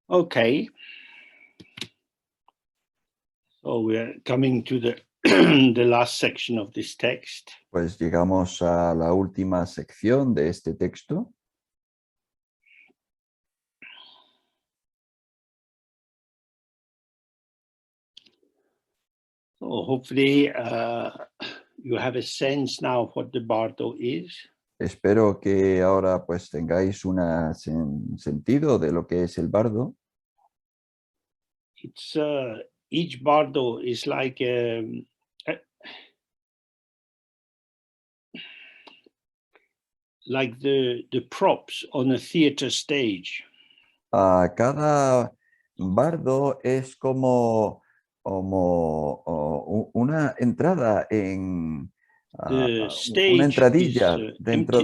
Okay. So we're coming to the the last section of this text. Pues llegamos a la última sección de este texto. So hopefully you have a sense now of what the bardo is. Espero que ahora pues tengáis un sentido de lo que es el bardo. It's each bardo is like the props on a theater stage. Cada bardo es como una entrada en The una stage entradilla is dentro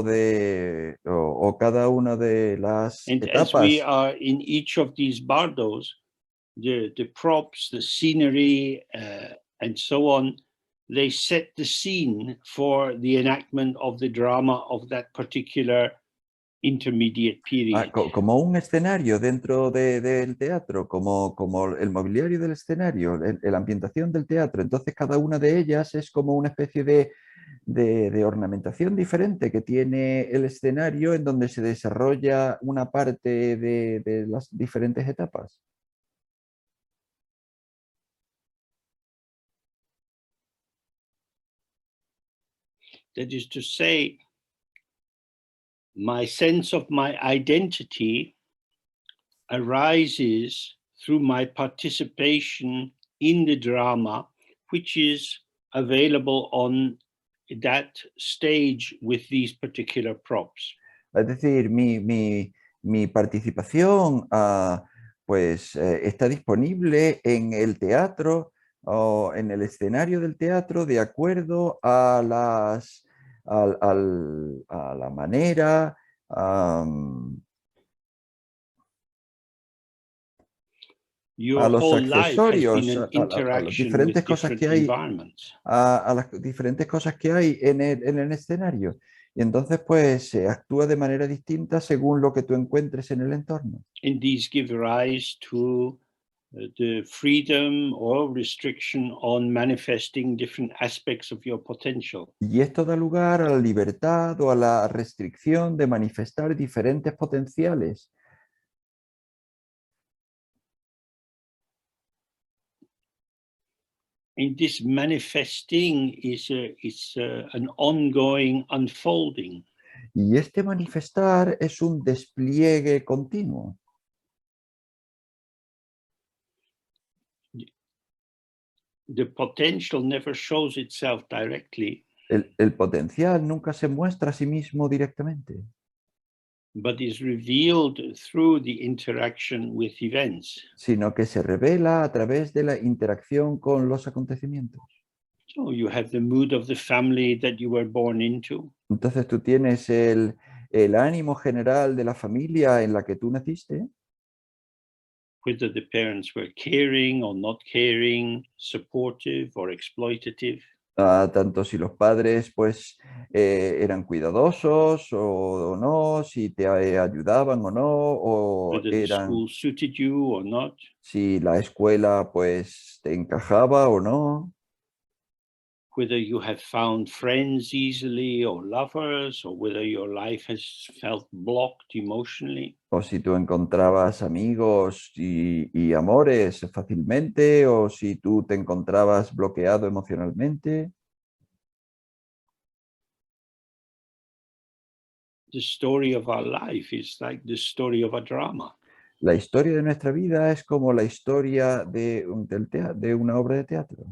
de o cada una de las and as we etapas. are in each of these bardos, the props, the scenery, and so on, they set the scene for the enactment of the drama of that particular intermediate period. Como un escenario dentro del teatro, como el mobiliario del escenario, la ambientación del teatro. Entonces cada una de ellas es como una especie de ornamentación diferente que tiene el escenario en donde se desarrolla una parte de las diferentes etapas. That is to say, my sense of my identity arises through my participation in the drama, which is available on that stage with these particular props. Es decir, mi participación pues, está disponible en el teatro o en el escenario del teatro de acuerdo a, a la manera, Your a los whole life has been accesorios, an a las interaction diferentes with cosas different que hay, environments. a las diferentes cosas que hay en el escenario. Y entonces pues se actúa de manera distinta según lo que tú encuentres en el entorno. And these give rise to the freedom or restriction on manifesting different aspects of your potential. Y esto da lugar a la libertad o a la restricción de manifestar diferentes potenciales. And this manifesting is an ongoing unfolding. Y este manifestar es un despliegue continuo. The potential never shows itself directly, El potencial nunca se muestra a sí mismo directamente, but is revealed through the interaction with events. sino que se revela a través de la interacción con los acontecimientos. So you have the mood of the family that you were born into. Entonces tú tienes el ánimo general de la familia en la que tú naciste, Whether the parents were caring or not caring, supportive or exploitative. tanto si los padres pues eran cuidadosos o no, si te ayudaban o no, o Whether the school suited you or not. si la escuela pues te encajaba o no. Whether you have found friends easily or lovers, or whether your life has felt blocked emotionally. O si tú encontrabas amigos y amores fácilmente, o si tú te encontrabas bloqueado emocionalmente. The story of our life is like the story of a drama. La historia de nuestra vida es como la historia de una obra de teatro.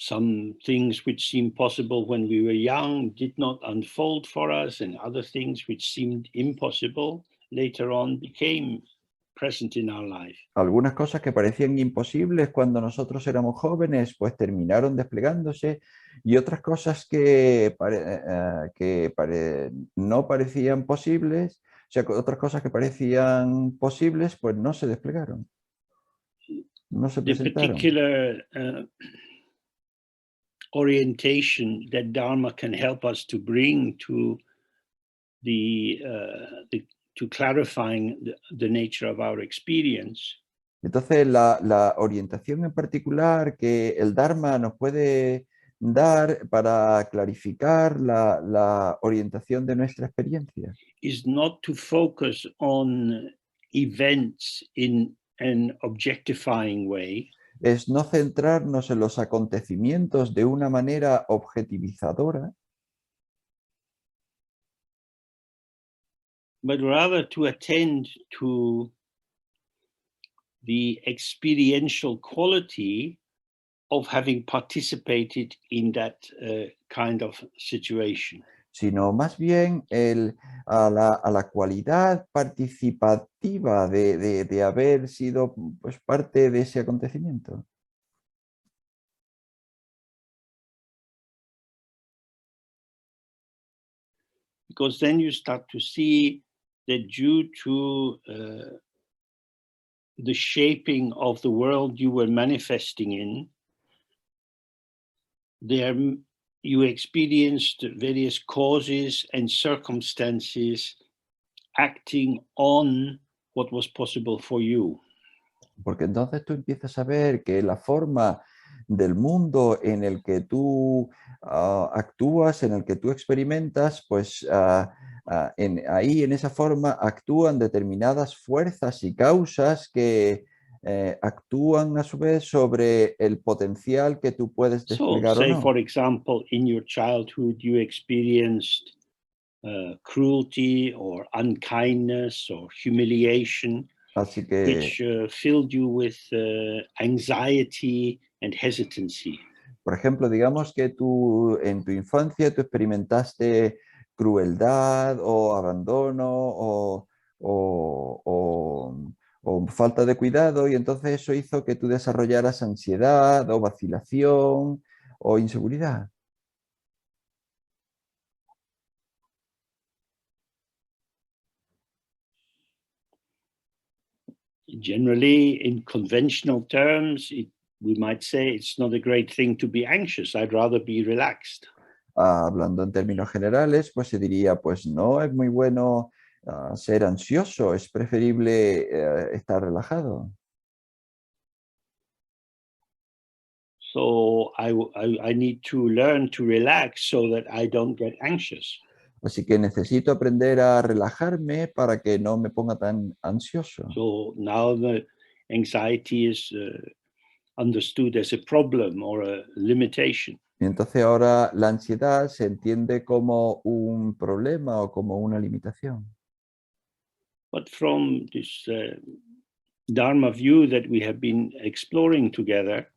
Some things which seemed possible when we were young did not unfold for us, and other things which seemed impossible later on became present in our life. Algunas cosas que parecían imposibles cuando nosotros éramos jóvenes, pues terminaron desplegándose, y otras cosas que no parecían posibles, o sea, otras cosas que parecían posibles, pues no se desplegaron, no se The presentaron. particular orientation that Dharma can help us to bring to to clarifying the nature of our experience Entonces, la orientación en particular que el Dharma nos puede dar para clarificar la orientación de nuestra experiencia is not to focus on events in an objectifying way, es no centrarnos en los acontecimientos de una manera objetivizadora, but rather to attend to the experiential quality of having participated in that kind of situation. sino más bien a la cualidad participativa de haber sido pues, parte de ese acontecimiento. Because then you start to see that due to the shaping of the world you were manifesting in, there you experienced various causes and circumstances acting on what was possible for you. Porque entonces tú empiezas a ver que la forma del mundo en el que tú actúas, en el que tú experimentas, pues ahí en esa forma actúan determinadas fuerzas y causas que actúan a su vez sobre el potencial que tú puedes So, desplegar o say, no. for example, in your childhood, you experienced cruelty or unkindness or humiliation, Así que, which filled you with anxiety and hesitancy. por ejemplo, digamos que tú en tu infancia tú experimentaste crueldad o abandono o falta de cuidado y entonces eso hizo que tú desarrollaras ansiedad o vacilación o inseguridad. Generally, in conventional terms, we might say it's not a great thing to be anxious. I'd rather be relaxed. Hablando en términos generales, pues se diría, pues no es muy bueno ser ansioso, es preferible estar relajado. So I need to learn to relax so that I don't get anxious. Así que necesito aprender a relajarme para que no me ponga tan ansioso. So now the anxiety is understood as a problem or a limitation. Y entonces ahora la ansiedad se entiende como un problema o como una limitación. But from this Dharma view that we have been exploring together,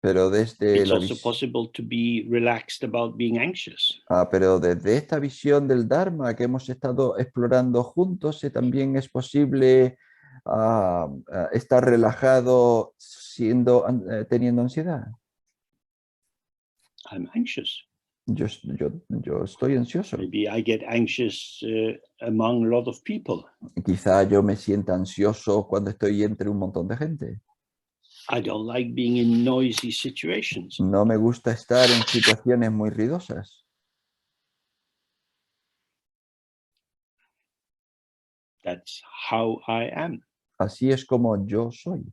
Pero desde it's la also possible to be relaxed about being anxious. pero desde esta visión del Dharma que hemos estado explorando juntos, también es posible estar relajado teniendo ansiedad. I'm anxious. Yo estoy ansioso. Maybe I get anxious among a lot of people. Quizá yo me sienta ansioso cuando estoy entre un montón de gente. I don't like being in noisy situations. No me gusta estar en situaciones muy ruidosas. That's how I am. Así es como yo soy.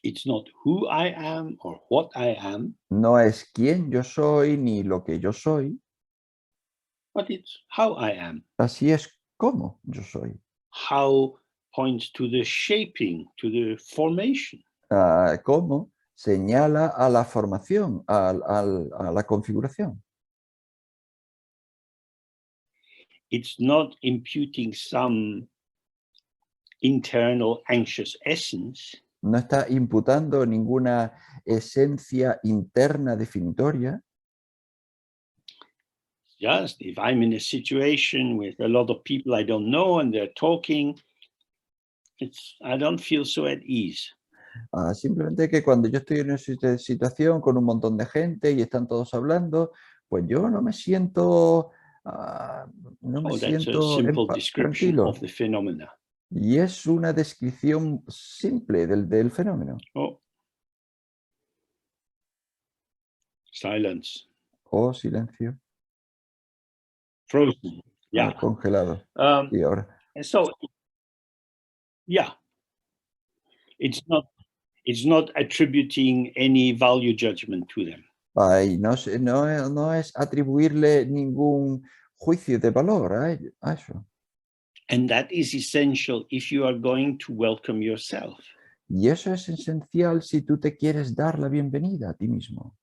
It's not who I am or what I am, No es quién yo soy ni lo que yo soy. but it's how I am. Así es como yo soy. How points to the shaping, to the formation. Cómo señala a la formación, a la configuración. It's not imputing some internal anxious essence. No está imputando ninguna esencia interna definitoria. Just if I'm in a situation with a lot of people I don't know and they're talking, I don't feel so at ease. Simplemente que cuando yo estoy en una situación con un montón de gente y están todos hablando, pues yo no me siento, That's a simple description tranquilo. of the phenomena. Y es una descripción simple del fenómeno. Oh, silence. Oh, silencio. Frozen. Yeah. Congelado. Um, Y ahora. And so, yeah, it's not attributing any value judgment to them. Ay, no es atribuirle ningún juicio de valor a eso. And that is essential if you are going to welcome yourself. Y eso es esencial si tú te quieres dar la bienvenida a ti mismo.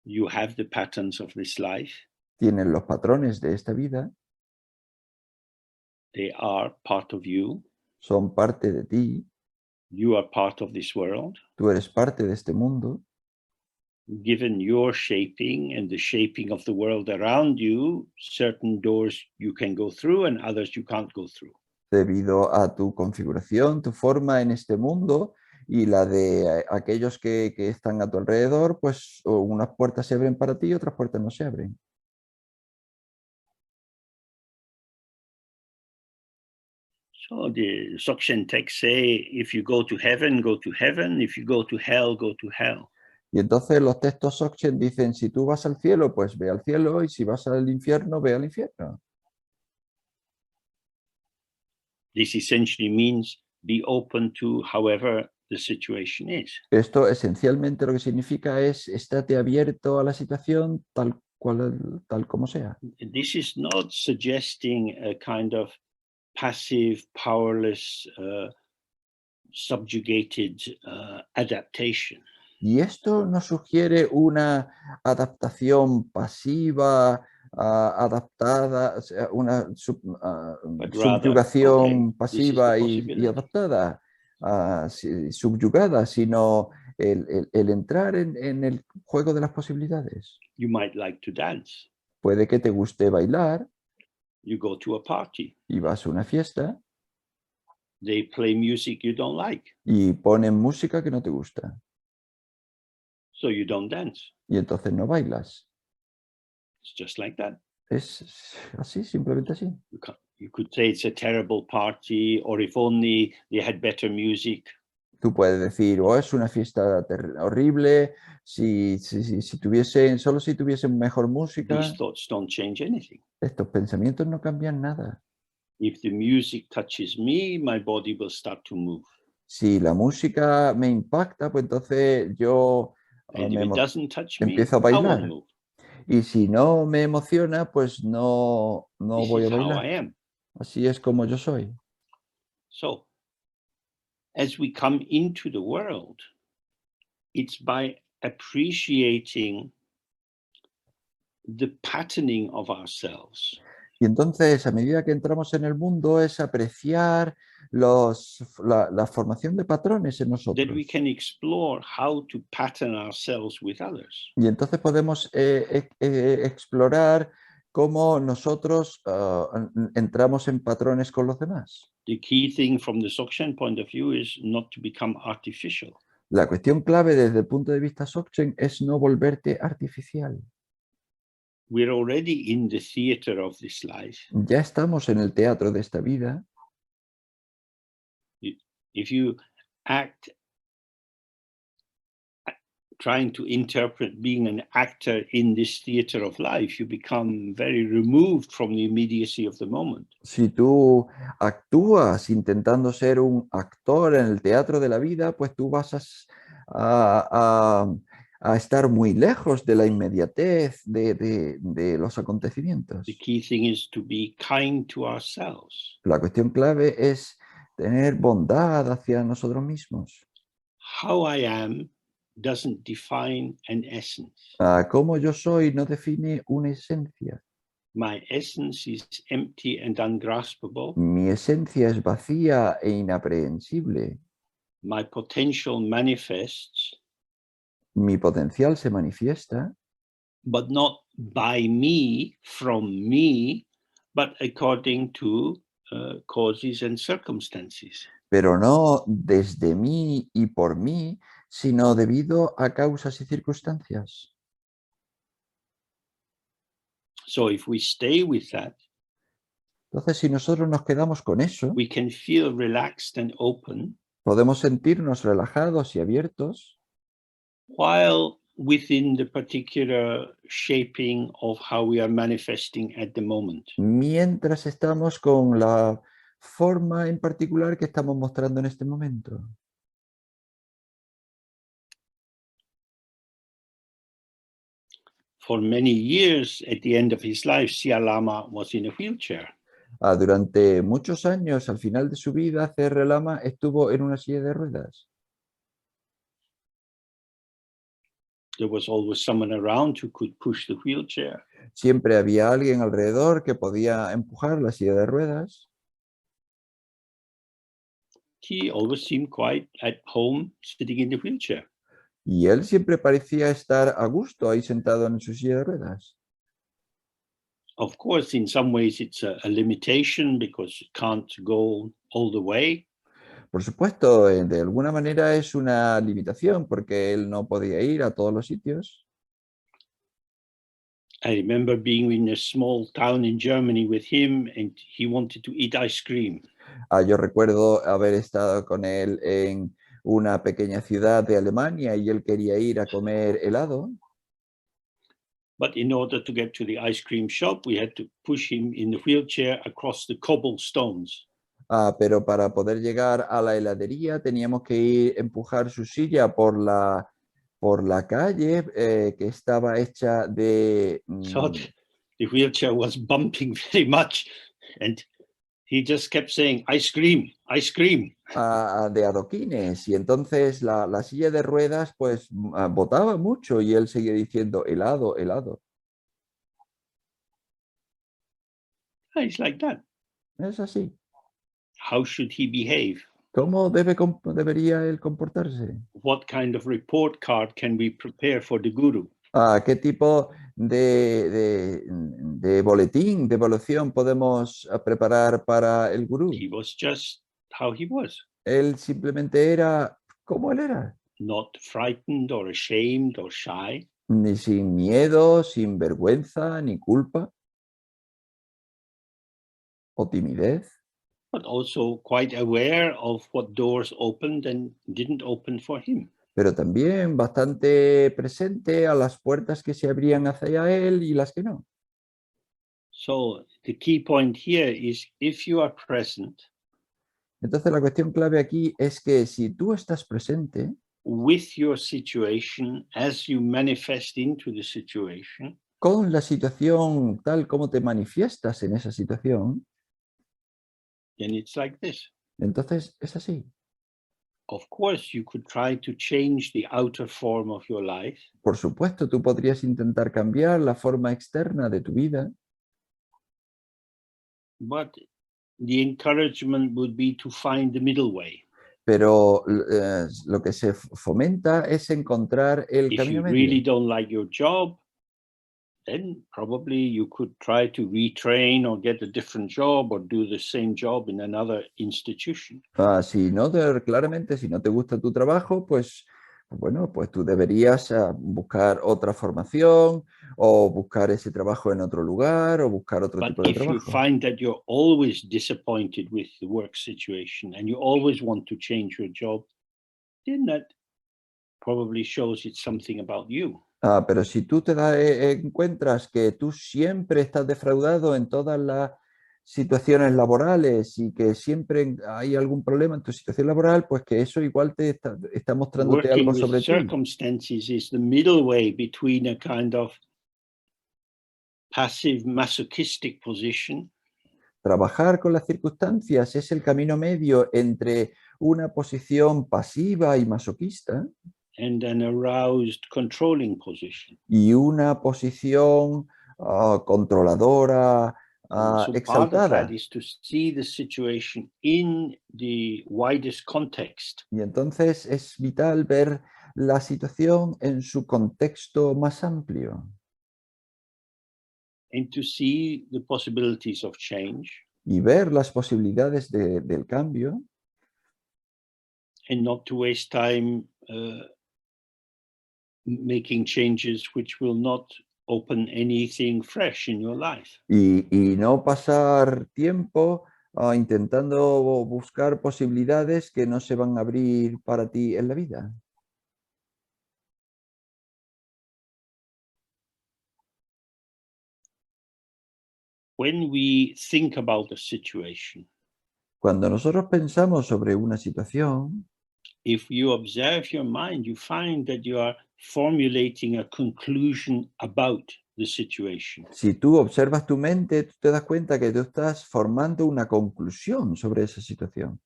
You have the patterns of this life. Tienes los patrones de esta vida, They are part of you. son parte de ti, You are part of this world. tú eres parte de este mundo. Given your shaping and the shaping of the world around you, certain doors you can go through and others you can't go through. Debido a tu configuración, tu forma en este mundo y la de aquellos que están a tu alrededor, pues unas puertas se abren para ti y otras puertas no se abren. So the Dzogchen texts say, if you go to heaven, go to heaven. If you go to hell, go to hell. Y entonces los textos Dzogchen dicen, si tú vas al cielo, pues ve al cielo, y si vas al infierno, ve al infierno. This essentially means be open to however the situation is. Esto esencialmente lo que significa es estate abierto a la situación tal como sea. This is not suggesting a kind of passive, powerless, subjugated adaptation. Y esto no sugiere una adaptación pasiva, adaptada, o sea, una But rather, subyugación okay, this is the pasiva y possibility. adaptada, subyugada, sino el entrar en el juego de las posibilidades. You might like to dance. Puede que te guste bailar You go to a party. y vas a una fiesta They play music you don't like, y ponen música que no te gusta so you don't dance. y entonces no bailas. It's just like that. Es así, simplemente así. You could say it's a terrible party, or if only they had better music. Tú puedes decir, oh, es una fiesta horrible, solo si tuviesen mejor música. These thoughts don't change anything. Estos pensamientos no cambian nada. If the music touches me, my body will start to move. Si la música me impacta, pues entonces yo And if it doesn't touch me, empiezo a I won't bailar. move. Y si no me emociona, pues no This voy a is how I bailar. am. Así es como yo soy. So, as we come into the world, it's by appreciating the patterning of ourselves. Y entonces, a medida que entramos en el mundo, es apreciar la formación de patrones en nosotros. That we can explore how to pattern ourselves with others. Y entonces podemos explorar cómo nosotros entramos en patrones con los demás. The key thing from the Dzogchen point of view is not to become artificial. La cuestión clave desde el punto de vista Dzogchen es no volverte artificial. We're already in the theater of this life. Ya estamos en el teatro de esta vida. If you act trying to interpret being an actor in this theater of life, you become very removed from the immediacy of the moment. Si tú actúas intentando ser un actor en el teatro de la vida, pues tú vas a estar muy lejos de la inmediatez de los acontecimientos. The key thing is to be kind to ourselves. La cuestión clave es tener bondad hacia nosotros mismos. How I am doesn't define an essence. Cómo yo soy no define una esencia. My essence is empty and ungraspable. Mi esencia es vacía e inaprehensible. My potential manifests, Mi potencial se manifiesta, but not by me, from me, but according to causes and circumstances. pero no desde mí y por mí, sino debido a causas y circunstancias. So if we stay with that, Entonces, si nosotros nos quedamos con eso, we can feel relaxed and open podemos sentirnos relajados y abiertos, while within the particular shaping of how we are manifesting at the moment. Mientras estamos con la forma en particular que estamos mostrando en este momento. For many years, at the end of his life, Siya Lama was in a wheelchair. Durante muchos años, al final de su vida, C.R. Lama estuvo en una silla de ruedas. There was always someone around who could push the wheelchair. Siempre había alguien alrededor que podía empujar la silla de ruedas. He always seemed quite at home sitting in the wheelchair. Y él siempre parecía estar a gusto ahí sentado en su silla de ruedas. Of course, in some ways, it's a limitation because you can't go all the way. Por supuesto, de alguna manera es una limitación porque él no podía ir a todos los sitios. I remember being in a small town in Germany with him, and he wanted to eat ice cream. Yo recuerdo haber estado con él en una pequeña ciudad de Alemania y él quería ir a comer helado. But in order to get to the ice cream shop, we had to push him in the wheelchair across the cobblestones. Pero para poder llegar a la heladería teníamos que empujar su silla por la calle que estaba hecha de, So the wheelchair was bumping very much, and he just kept saying, ice cream, ice cream. de adoquines, y entonces la silla de ruedas pues botaba mucho y él seguía diciendo helado, helado. It's like that. Es así. How should he behave? ¿Cómo debería él comportarse? What kind of report card can we prepare for the guru? ¿Qué tipo de boletín, de evaluación podemos preparar para el gurú? He was just how he was, Él simplemente era como él era, not frightened or ashamed or shy, ni sin miedo, sin vergüenza, ni culpa o timidez, but also quite aware of what doors opened and didn't open for him. pero también bastante presente a las puertas que se abrían hacia él y las que no. So the key point here is if you are present Entonces la cuestión clave aquí es que si tú estás presente with your situation as you manifest into the situation, con la situación tal como te manifiestas en esa situación, then it's like this. entonces es así. Of course, you could try to change the outer form of your life, Por supuesto, tú podrías intentar cambiar la forma externa de tu vida, but the encouragement would be to find the middle way. pero lo que se fomenta es encontrar el If camino you medio. really don't like your job, then probably you could try to retrain or get a different job or do the same job in another institution. Claramente, si no te gusta tu trabajo, pues bueno, pues tú deberías buscar otra formación o buscar ese trabajo en otro lugar o buscar otro But tipo de if you trabajo. find that you're always disappointed with the work situation and you always want to change your job, then that probably shows it's something about you. Pero si tú encuentras que tú siempre estás defraudado en todas las situaciones laborales y que siempre hay algún problema en tu situación laboral, pues que eso igual te está mostrándote Working algo with sobre ti. circumstances is the middle way between a kind of passive masochistic position Trabajar con las circunstancias es el camino medio entre una posición pasiva y masoquista and an aroused controlling position. y una posición controladora, So part of exaltada. that is to see the situation in the widest context. Y entonces es vital ver la situación en su contexto más amplio And to see the possibilities of change y ver las posibilidades del cambio and not to waste time making changes which will not open anything fresh in your life. y no pasar tiempo intentando buscar posibilidades que no se van a abrir para ti en la vida. when we think about a situation, Cuando nosotros pensamos sobre una situación, if you observe your mind, you find that you are formulating a conclusion about the situation. si tú observas tu mente, tú te das cuenta que tú estás formando una conclusión sobre esa situación.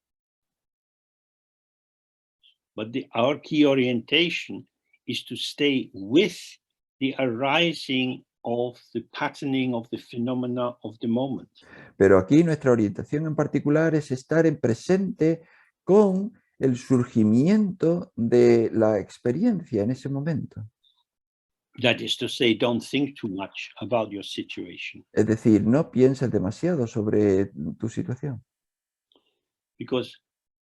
But our key orientation is to stay with the arising of the patterning of the phenomena of the moment. Pero aquí nuestra orientación en particular es estar en presente con el surgimiento de la experiencia en ese momento. That is to say, don't think too much about your situation, Es decir, no pienses demasiado sobre tu situación, because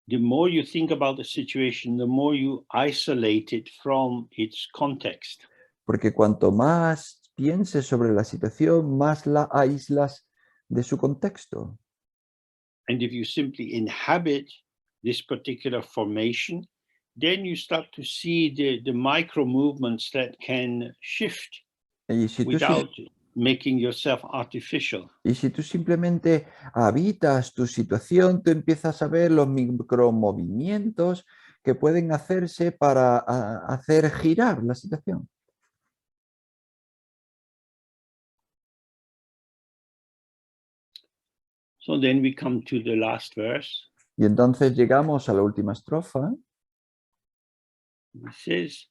the more you think about the situation, the more you isolate it from its context. porque cuanto más pienses sobre la situación, más la aíslas de su contexto. And if you simply inhabit this particular formation, then you start to see the micro movements that can shift Y si tú, without making yourself artificial. y si tú simplemente habitas tu situación, tú empiezas a ver los micromovimientos que pueden hacerse para hacer girar la situación. So then we come to the last verse. Y entonces llegamos a la última estrofa. It says,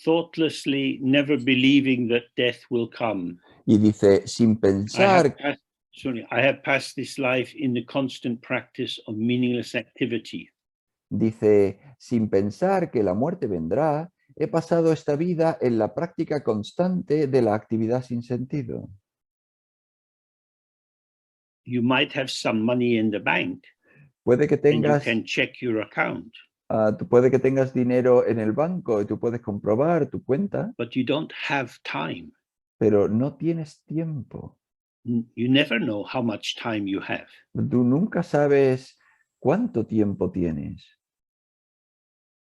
thoughtlessly never believing that death will come. Y dice, sin pensar, I have passed this life in the constant practice of meaningless activity. dice, sin pensar que la muerte vendrá, he pasado esta vida en la práctica constante de la actividad sin sentido. You might have some money in the bank Puede que and you tengas, can check your account, puede que tengas dinero en el banco y tú puedes comprobar tu cuenta, but you don't have time. pero no tienes tiempo. You never know how much time you have. Tú nunca sabes cuánto tiempo tienes.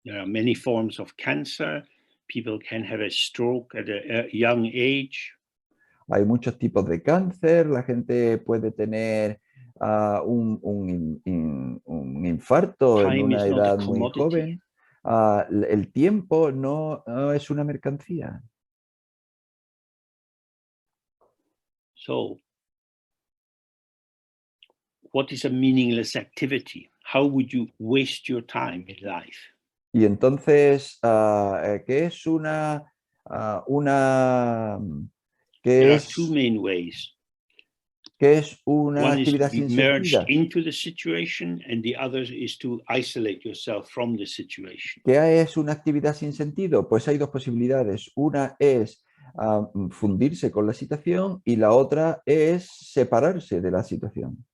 There are many forms of cancer. People can have a stroke at a young age. Hay muchos tipos de cáncer, la gente puede tener un infarto en Time una is not a edad muy commodity. joven. El tiempo no es una mercancía. So, what is a meaningless activity? How would you waste your time in life? Y entonces, ¿qué es There are two main ways. ¿qué es una One is to actividad be sin merged sentido? into the situation, and the other is to isolate yourself from the situation. ¿Qué es una actividad sin sentido? Pues hay dos posibilidades. Una es fundirse con la situación y la otra es separarse de la situación.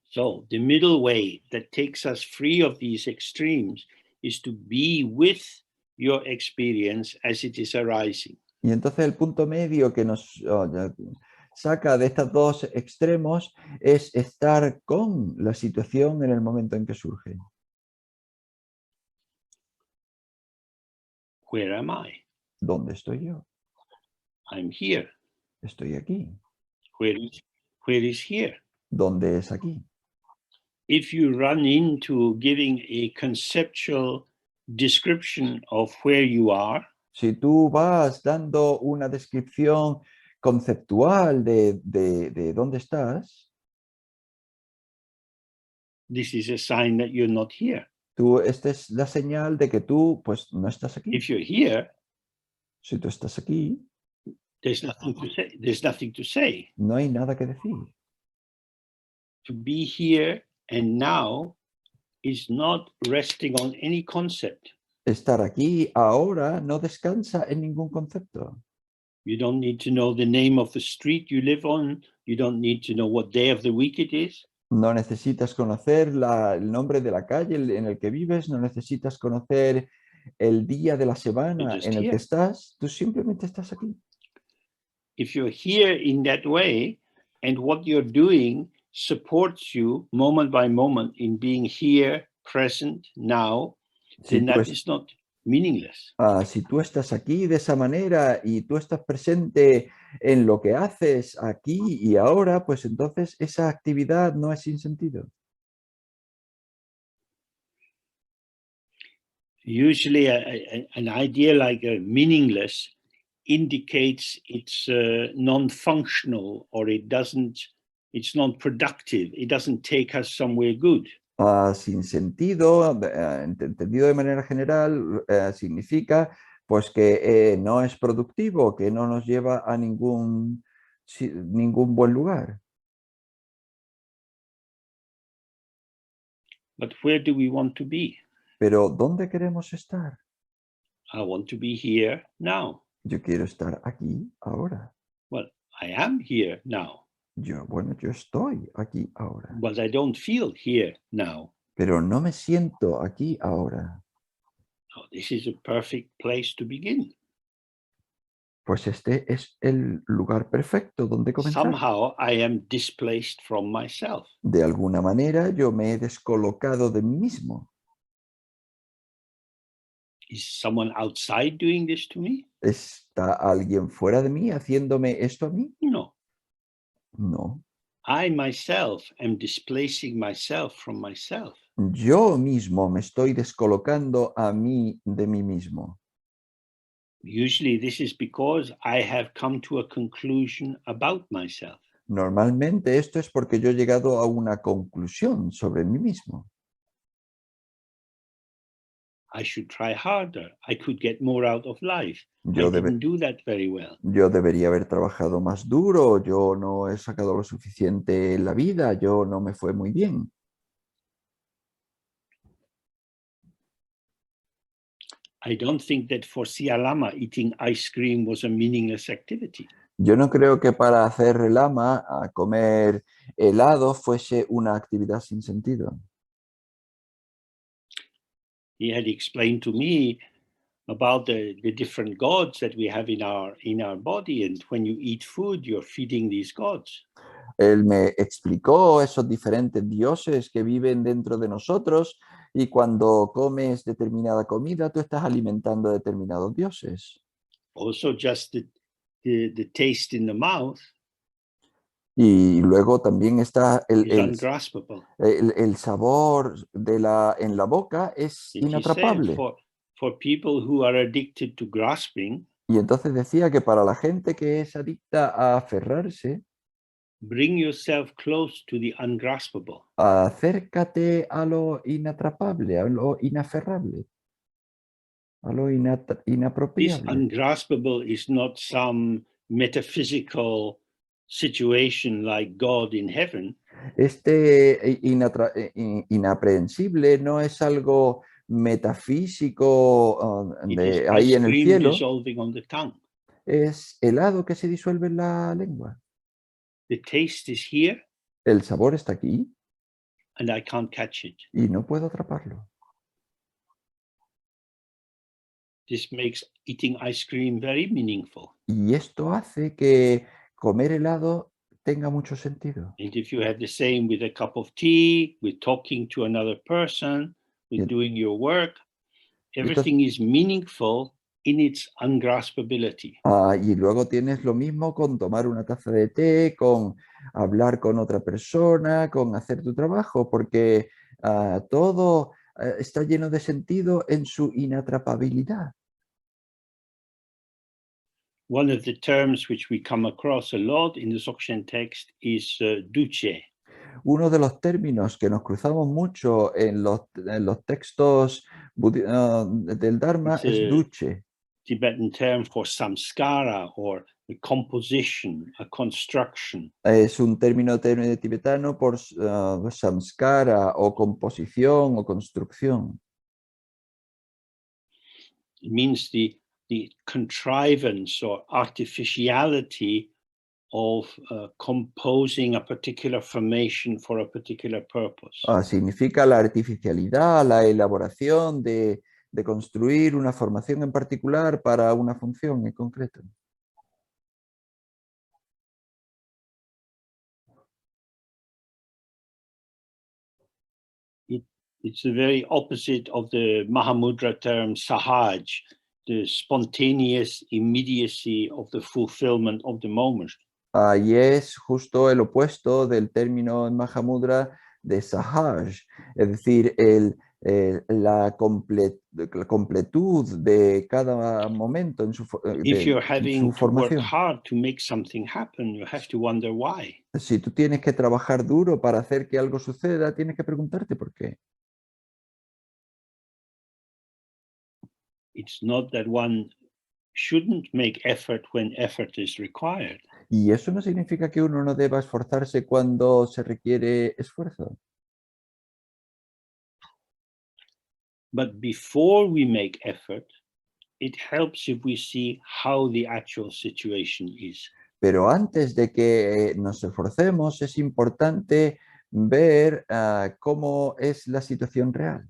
So the middle way that takes us free of these extremes is to be with your experience as it is arising. Y entonces el punto medio que nos saca de estos dos extremos es estar con la situación en el momento en que surge. Where am I? ¿Dónde estoy yo? I'm here. Estoy aquí. Where is here? ¿Dónde es aquí? If you run into giving a conceptual description of where you are, Si tú vas dando una descripción conceptual de dónde estás, this is a sign that you're not here. esta es la señal de que tú pues no estás aquí. If you're here, Si tú estás aquí, there's nothing to say. There's nothing to say. no hay nada que decir. To be here and now is not resting on any concept. Estar aquí ahora no descansa en ningún concepto. You don't need to know the name of the street you live on. You don't need to know what day of the week it is. No necesitas conocer el nombre de la calle en el que vives, no necesitas conocer el día de la semana en el que estás, tú simplemente estás aquí. If you're here in that way and what you're doing supports you moment by moment in being here, present, now, then that is not meaningless. Si tú estás aquí de esa manera y tú estás presente en lo que haces aquí y ahora, pues entonces esa actividad no es sin sentido. Usually, an idea like meaningless indicates it's non-functional, or it's non-productive. It doesn't take us somewhere good. Sin sentido, entendido de manera general, significa pues que no es productivo, que no nos lleva a ningún buen lugar. But where do we want to be? Pero ¿dónde queremos estar? I want to be here now. Yo quiero estar aquí ahora. Well, I am here now, Yo estoy aquí ahora, but I don't feel here now. pero no me siento aquí ahora. So this is a perfect place to begin. Pues este es el lugar perfecto donde comenzar. Somehow I am displaced from myself. De alguna manera yo me he descolocado de mí mismo. Is someone outside doing this to me? ¿Está alguien fuera de mí haciéndome esto a mí? No. No. I myself am displacing myself from myself. Yo mismo me estoy descolocando a mí de mí mismo. Usually this is because I have come to a conclusion about myself. Normalmente esto es porque yo he llegado a una conclusión sobre mí mismo. I should try harder. I could get more out of life. I Yo, didn't do that very well. yo debería haber trabajado más duro, yo no he sacado lo suficiente en la vida, yo no me fue muy bien. I don't think that for Sialama eating ice cream was a meaningless activity. Yo no creo que para hacer relama a comer helado fuese una actividad sin sentido. He had explained to me about the different gods that we have in our body, and when you eat food, you're feeding these gods. Él me explicó esos diferentes dioses que viven dentro de nosotros y cuando comes determinada comida, tú estás alimentando a determinados dioses. Also, just the taste in the mouth Y luego también está is ungraspable. el sabor en la boca es And he said inatrapable. for people who are addicted to grasping, Y entonces decía que para la gente que es adicta a aferrarse, bring yourself close to the ungraspable. acércate a lo inatrapable, a lo inaferrable, a lo This inapropiable. ungraspable is not some metaphysical situation like God in heaven. Este inaprehensible no es algo metafísico It is ahí ice en el cream cielo, dissolving on the tongue. es helado que se disuelve en la lengua. The taste is here El sabor está aquí and I can't catch it. y no puedo atraparlo. This makes eating ice cream very meaningful. Y esto hace que comer helado tenga mucho sentido. And if you have the same with a cup of tea, with talking to another person, with Y, doing your work, y entonces- everything is meaningful in its ungraspability. y luego tienes lo mismo con tomar una taza de té, con hablar con otra persona, con hacer tu trabajo, porque todo está lleno de sentido en su inatrapabilidad. One of the terms which we come across a lot in the Dzogchen text is duche. Uno de los términos que nos cruzamos mucho en los textos del Dharma It's es a duche. Tibetan term for samskara, or a composition, a construction. Es un término tibetano por samskara o composición o construcción. It means the contrivance or artificiality of composing a particular formation for a particular purpose. Significa la artificialidad, la elaboración de construir una formación en particular para una función en concreto. It's the very opposite of the Mahamudra term sahaj, the spontaneous immediacy of the fulfillment of the moment. Y es justo el opuesto del término en Mahamudra de Sahaj, es decir, la completud de cada momento en su, If you're su having to work formación. hard to make something happen, you have to wonder why. Si tú tienes que trabajar duro para hacer que algo suceda, tienes que preguntarte por qué. It's not that one shouldn't make effort when effort is required. Y eso no significa que uno no deba esforzarse cuando se requiere esfuerzo. But before we make effort, it helps if we see how the actual situation is. Pero antes de que nos esforcemos, es importante ver cómo es la situación real.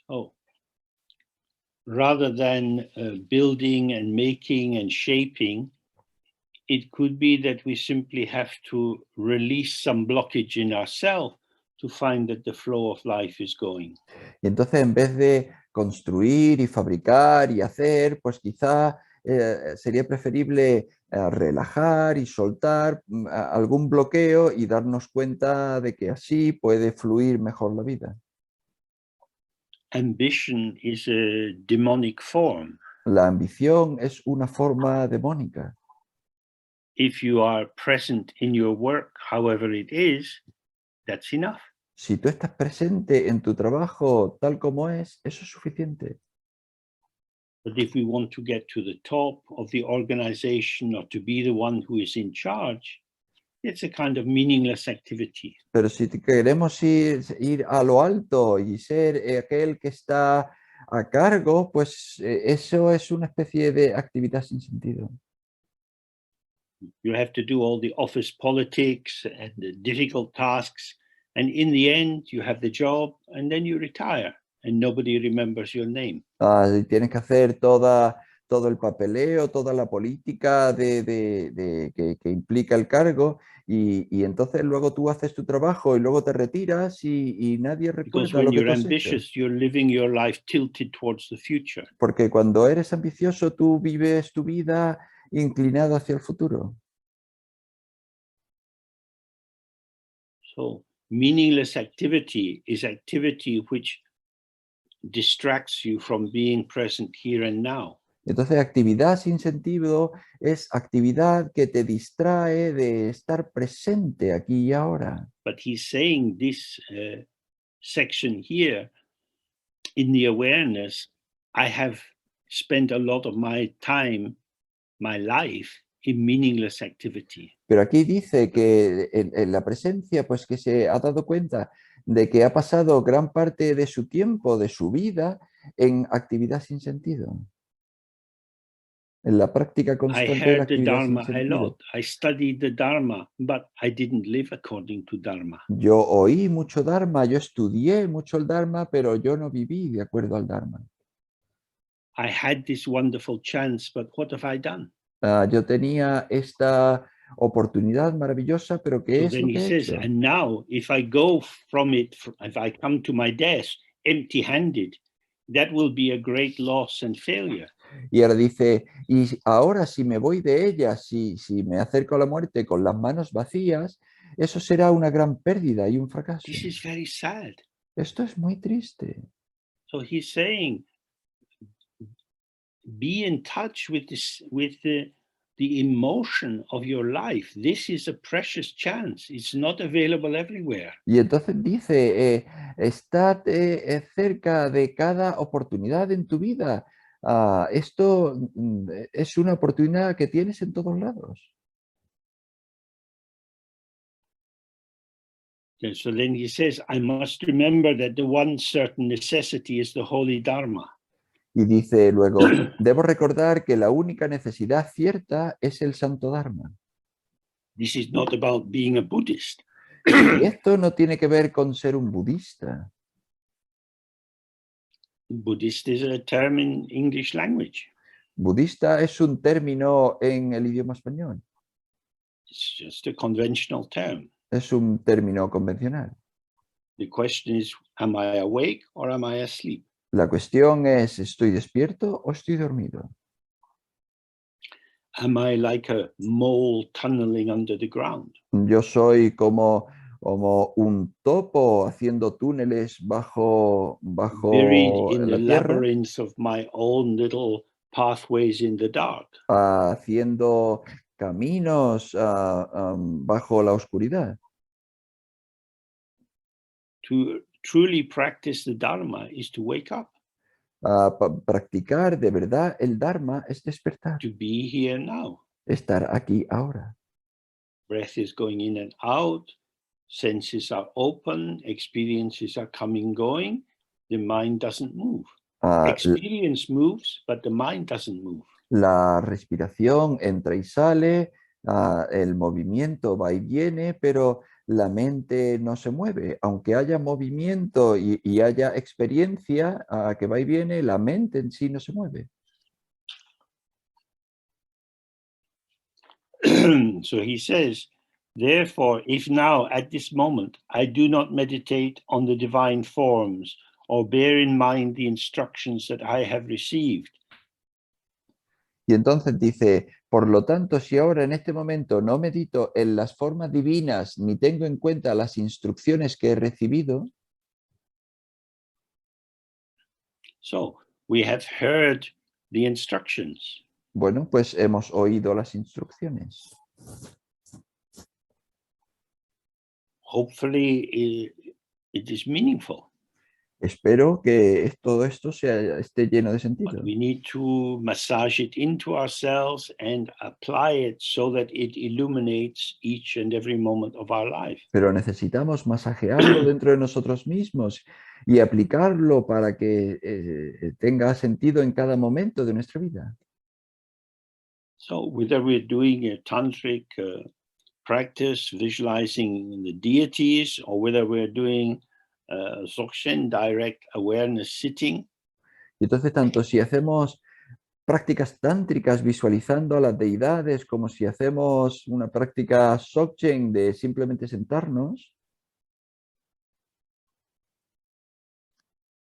So rather than building and making and shaping, it could be that we simply have to release some blockage in ourselves to find that the flow of life is going. Y entonces, en vez de construir y fabricar y hacer, pues quizá sería preferible relajar y soltar algún bloqueo y darnos cuenta de que así puede fluir mejor la vida. Ambition is a demonic form. La ambición es una forma demónica. If you are present in your work, however it is, that's enough. Si tú estás presente en tu trabajo tal como es, eso es suficiente. But if we want to get to the top of the organization or to be the one who is in charge, it's a kind of meaningless activity. Pero si queremos ir a lo alto y ser aquel que está a cargo, pues eso es una especie de actividad sin sentido. You have to do all the office politics and the difficult tasks. And in the end, you have the job and then you retire and nobody remembers your name. Y tienes que hacer todo el papeleo, toda la política que implica el cargo y entonces luego tú haces tu trabajo y luego te retiras y nadie Because recuerda when lo que you're tú has hecho. ambitious, you're living your life tilted towards the future. Porque cuando eres ambicioso, tú vives tu vida inclinado hacia el futuro. So meaningless activity is activity which distracts you from being present here and now. Entonces, actividad sin sentido es actividad que te distrae de estar presente aquí y ahora. But he's saying this section here in the awareness, I have spent a lot of my time, my life in meaningless activity. Pero aquí dice que en la presencia, pues que se ha dado cuenta de que ha pasado gran parte de su tiempo, de su vida, en actividad sin sentido. En la práctica I constante de la heard the actividad sin Dharma a sentido. lot. I studied the Dharma, but I didn't live according to Dharma. Yo oí mucho Dharma, yo estudié mucho el Dharma, pero yo no viví de acuerdo al Dharma. I had this wonderful chance, but what have I done? Yo tenía esta oportunidad maravillosa, pero ¿qué So es then lo he que he says, hecho? and now if I go from it, if I come to my death empty-handed, that will be a great loss and failure. Y ahora dice, y ahora si me voy de ella, si me acerco a la muerte con las manos vacías, eso será una gran pérdida y un fracaso. This is very sad. Esto es muy triste. So he's saying, be in touch with this, with the emotion of your life. This is a precious chance. It's not available everywhere. Y entonces dice, estad cerca de cada oportunidad en tu vida. Esto es una oportunidad que tienes en todos lados. And so then he says, I must remember that the one certain necessity is the holy Dharma. Y dice luego, debo recordar que la única necesidad cierta es el Santo Dharma. This is not about being a Buddhist. Y esto no tiene que ver con ser un budista. Buddhist is a term in English language. Budista es un término en el idioma español. It's just a conventional term. Es un término convencional. The question is, am I awake or am I asleep? La cuestión es, ¿estoy despierto o estoy dormido? Am I like a mole tunneling under the ground? Yo soy como un topo haciendo túneles bajo Buried in the la tierra, labyrinth of my own little pathways in the dark? haciendo caminos bajo la oscuridad. To truly practice the Dharma is to wake up, Practicar de verdad el Dharma es despertar, to be here now. estar aquí ahora. Breath is going in and out, senses are open, experiences are coming, going. The mind doesn't move. Ah, Experience moves, but the mind doesn't move. La respiración entra y sale, el movimiento va y viene, pero la mente no se mueve. Aunque haya movimiento y haya experiencia que va y viene, la mente en sí no se mueve. So he says, therefore, if now at this moment I do not meditate on the divine forms or bear in mind the instructions that I have received, Y entonces dice, por lo tanto, si ahora en este momento no medito en las formas divinas ni tengo en cuenta las instrucciones que he recibido, so we have heard the instructions. bueno, pues hemos oído las instrucciones. Hopefully it is meaningful, Espero que todo esto esté lleno de but sentido. we need to massage it into ourselves and apply it so that it illuminates each and every moment of our life. Pero necesitamos masajearlo dentro de nosotros mismos y aplicarlo para que tenga sentido en cada momento de nuestra vida. So whether we're doing a tantric practice, visualizing the deities, or whether we're doing Dzogchen, direct awareness sitting, Y entonces, tanto si hacemos prácticas tántricas visualizando a las deidades, como si hacemos una práctica Dzogchen de simplemente sentarnos,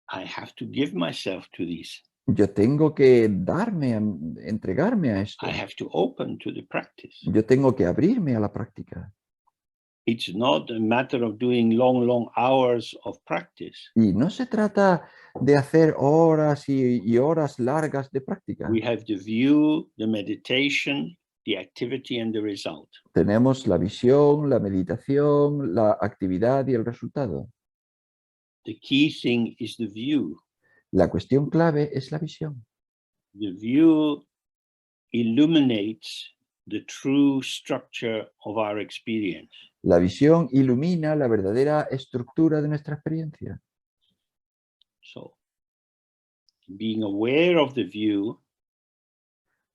I have to give myself to these. yo tengo que entregarme a esto. I have to open to the practice. Yo tengo que abrirme a la práctica. It's not a matter of doing long hours of practice. Y no se trata de hacer horas y horas largas de práctica. We have the view, the meditation, the activity, and the result. Tenemos la visión, la meditación, la actividad y el resultado. The key thing is the view. La cuestión clave es la visión. The view illuminates the true structure of our experience. La visión ilumina la verdadera estructura de nuestra experiencia. So, being aware of the view,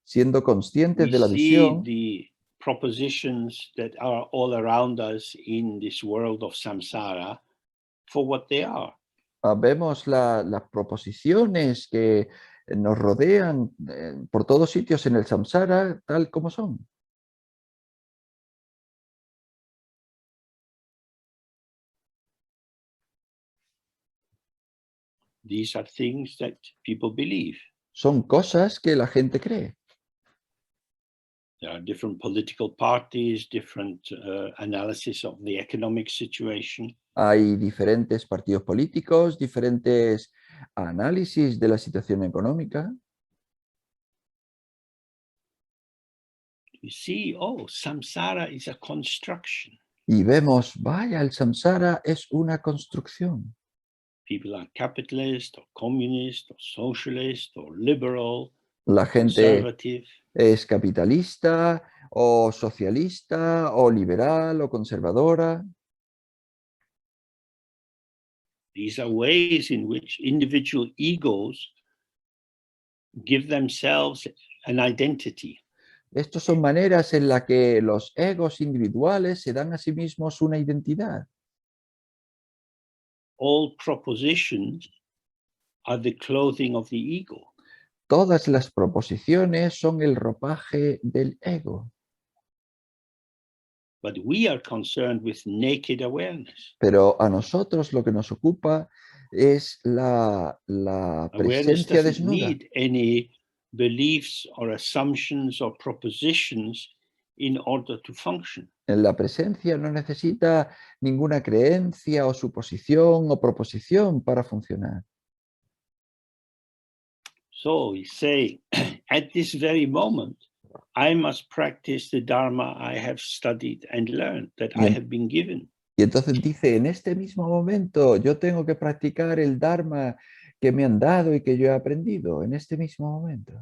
Siendo conscientes we de la see visión, the propositions that are all around us in this world of samsara for what they are. vemos las proposiciones que nos rodean por todos sitios en el samsara tal como son. These are things that people believe. Son cosas que la gente cree. There are different political parties, different analysis of the economic situation. Hay diferentes partidos políticos, diferentes análisis de la situación económica. You see, oh, samsara is a construction. Y vemos, vaya, el samsara es una construcción. People are capitalist or communist or socialist or liberal, La gente conservative. es capitalista o socialista o liberal o conservadora. These are ways in which individual egos give themselves an identity. Estas son maneras en las que los egos individuales se dan a sí mismos una identidad. All propositions are the clothing of the ego. Todas las proposiciones son el ropaje del ego. But we are concerned with naked awareness. Pero a nosotros lo que nos ocupa es la Awareness presencia doesn't desnuda. need any beliefs or assumptions or propositions in order to function. En la presencia no necesita ninguna creencia o suposición o proposición para funcionar. So he's saying, at this very moment, I must practice the Dharma I have studied and learned, that I Bien. have been given. Y entonces dice, en este mismo momento yo tengo que practicar el Dharma que me han dado y que yo he aprendido, en este mismo momento.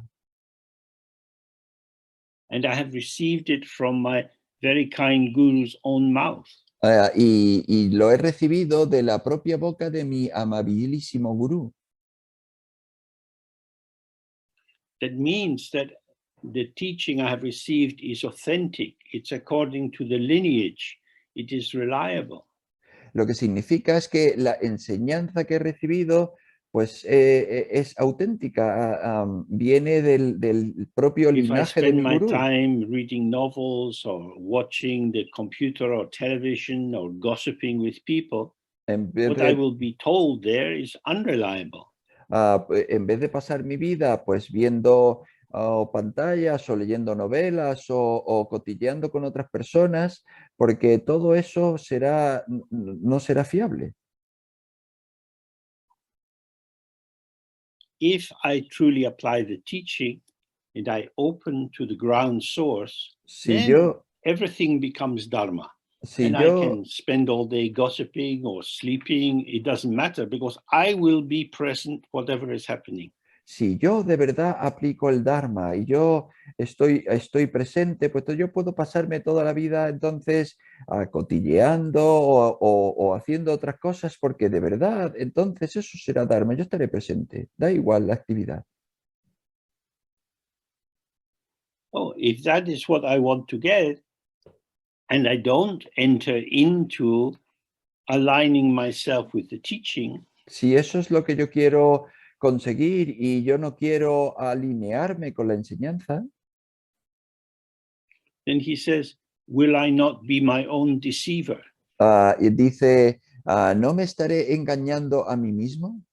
And I have received it from my very kind Guru's own mouth. Y lo he recibido de la propia boca de mi amabilísimo gurú. That means that the teaching I have received is authentic. It's according to the lineage. It is reliable. Lo que significa es que la enseñanza que he recibido pues es auténtica, viene del propio If I linaje de spend mi my gurú. time reading novels or watching the computer or television or gossiping with people, En vez what I de, will be told there is unreliable. en vez de pasar mi vida pues viendo pantallas o leyendo novelas o cotilleando con otras personas, porque todo eso no será fiable. If I truly apply the teaching and I open to the ground source, Si then yo, everything becomes Dharma. si And I yo, can spend all day gossiping or sleeping. It doesn't matter because I will be present whatever is happening. si yo de verdad aplico el Dharma y yo estoy presente, pues yo puedo pasarme toda la vida entonces cotilleando o haciendo otras cosas, porque de verdad entonces eso será Dharma, yo estaré presente, da igual la actividad. Oh, if that is what I want to get, and I don't enter into aligning myself with the teaching, Si eso es lo que yo quiero conseguir y yo no quiero alinearme con la enseñanza, then he says, will I not be my own deceiver? y dice, ¿no me estaré engañando a mí mismo?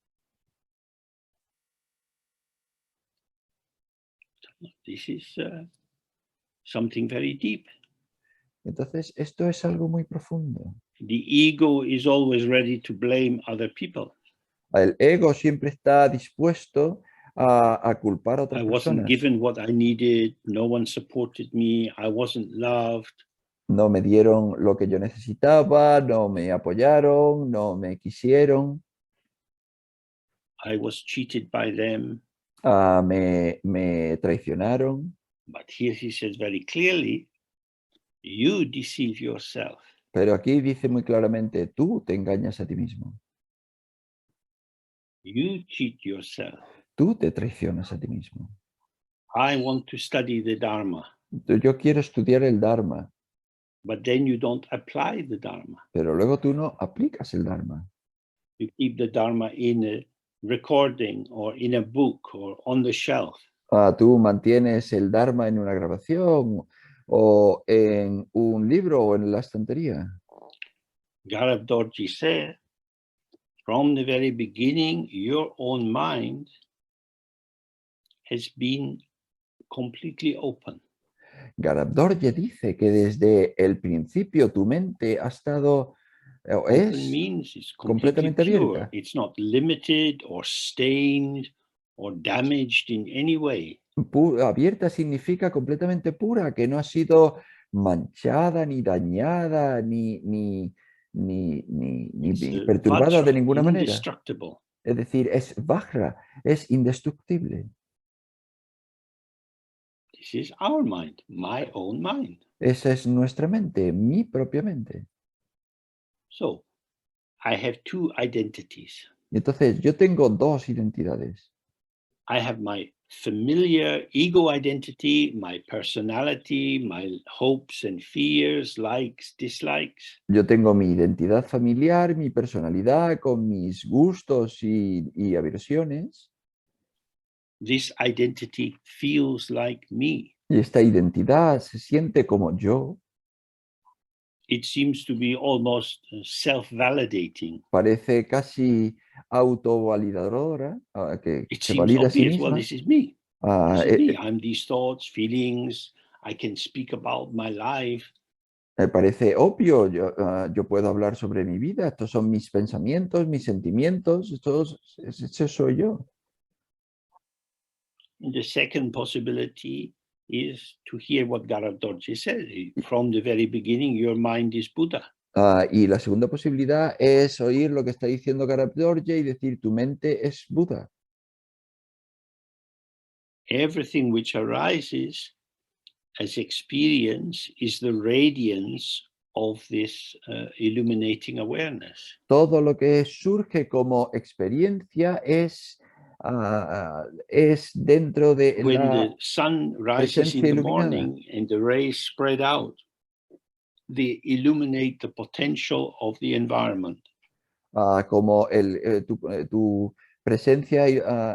This is something very deep. Entonces, esto es algo muy profundo. The ego is always ready to blame other people. El ego siempre está dispuesto a culpar a otras I wasn't personas. given what I needed. No one supported me. I wasn't loved. No me dieron lo que yo necesitaba, no me apoyaron, no me quisieron, I was cheated by them. me traicionaron. But here he says very clearly, you deceive yourself. Pero aquí dice muy claramente, tú te engañas a ti mismo, You cheat yourself. tú te traicionas a ti mismo. I want to study the Dharma. Yo quiero estudiar el Dharma, But then you don't apply the Dharma. pero luego tú no aplicas el Dharma. You keep the Dharma in a recording or in a book or on the shelf. Tú mantienes el Dharma en una grabación o en un libro o en la estantería. Gaurav Dorji said, from the very beginning, your own mind has been completely open. Gaurav Dorje dice que desde el principio tu mente ha estado, Open es means it's completely completamente pure. abierta. It's not limited or stained or damaged in any way. Abierta significa completamente pura, que no ha sido manchada, ni dañada, ni It's perturbada de vajra, ninguna manera. indestructible. Es decir, es vajra, es indestructible. This is our mind, my own mind. Esa es nuestra mente, mi propia mente. So I have two identities. Y entonces yo tengo dos identidades. I have my familiar ego identity, my personality, my hopes and fears, likes, dislikes. Yo tengo mi identidad familiar, mi personalidad, con mis gustos y aversiones. This identity feels like me. Y esta identidad se siente como yo. it seems to be almost self-validating. Parece casi autovalidadora, que It se seems valida a sí obvious. Well, misma. this is me. Ah, This is me. I'm these thoughts, feelings. I can speak about my life. Me parece obvio, yo puedo hablar sobre mi vida, estos son mis pensamientos, mis sentimientos, ese soy yo. And the second possibility is to hear what Garak Dorje said. From the very beginning, your mind is Buddha. Y la segunda posibilidad es oír lo que está diciendo Garab Dorje y decir, tu mente es Buda. Everything which arises as experience is the radiance of this illuminating awareness. Todo lo que surge como experiencia es dentro de When la the sun rises in presencia the iluminada. morning and the rays spread out, they illuminate the potential of the environment. Como tu presencia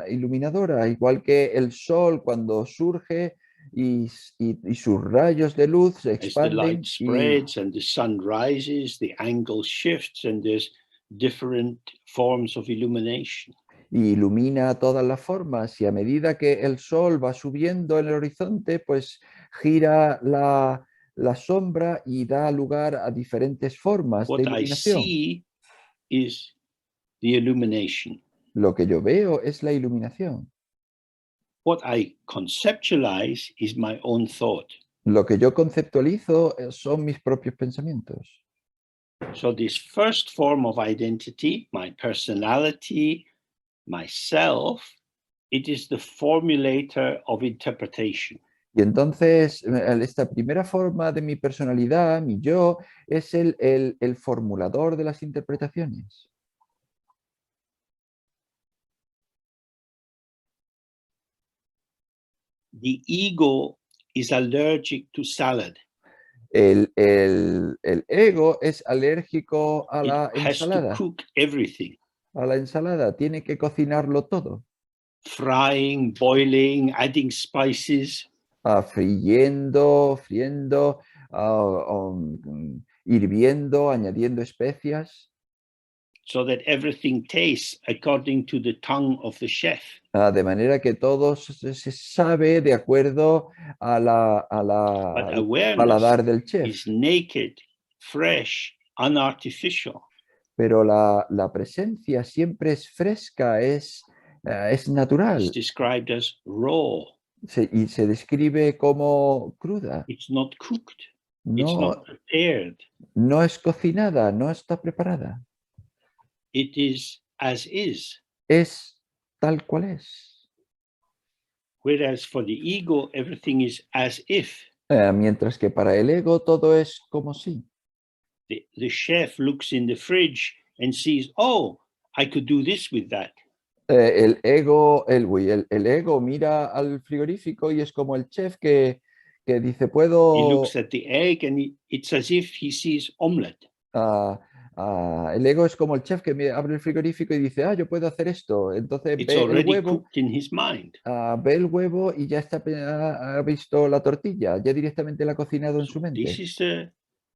iluminadora, igual que el sol cuando surge y sus rayos de luz se As the light expanden spreads and the sun rises, the angle shifts and there's different forms of illumination. y ilumina todas las formas, y a medida que el sol va subiendo en el horizonte, pues gira la sombra y da lugar a diferentes formas de What I iluminación. see is the illumination. Lo que yo veo es la iluminación. What I conceptualize is my own thought. Lo que yo conceptualizo son mis propios pensamientos. So this first form of identity, my personality, myself, it is the formulator of interpretation. Y entonces, esta primera forma de mi personalidad, mi yo, es el formulador de las interpretaciones. The ego is allergic to salad. El ego es alérgico a It la has to ensalada. cook everything. A la ensalada, tiene que cocinarlo todo. Frying, boiling, adding spices. Friendo, hirviendo, añadiendo especias. So that everything tastes according to the tongue of the chef. De manera que todo se sabe de acuerdo al paladar del chef. Is naked, fresh, unartificial. Pero la presencia siempre es fresca, es natural. It's described as raw. Y se describe como cruda. It's not cooked. It's No, not prepared. no es cocinada, no está preparada. It is as is. Es tal cual es. Whereas for the ego, everything is as if. Mientras que para el ego todo es como si. The chef looks in the fridge and sees, oh, I could do this with that. El ego mira al frigorífico y es como el chef que dice, He puedo... looks at the egg and it's as if he sees omelette. El ego es como el chef que abre el frigorífico y dice, yo puedo hacer esto. Entonces It's ve el already huevo, cooked in his mind. ve el huevo y ya ha visto la tortilla, ya directamente la ha cocinado en su mente.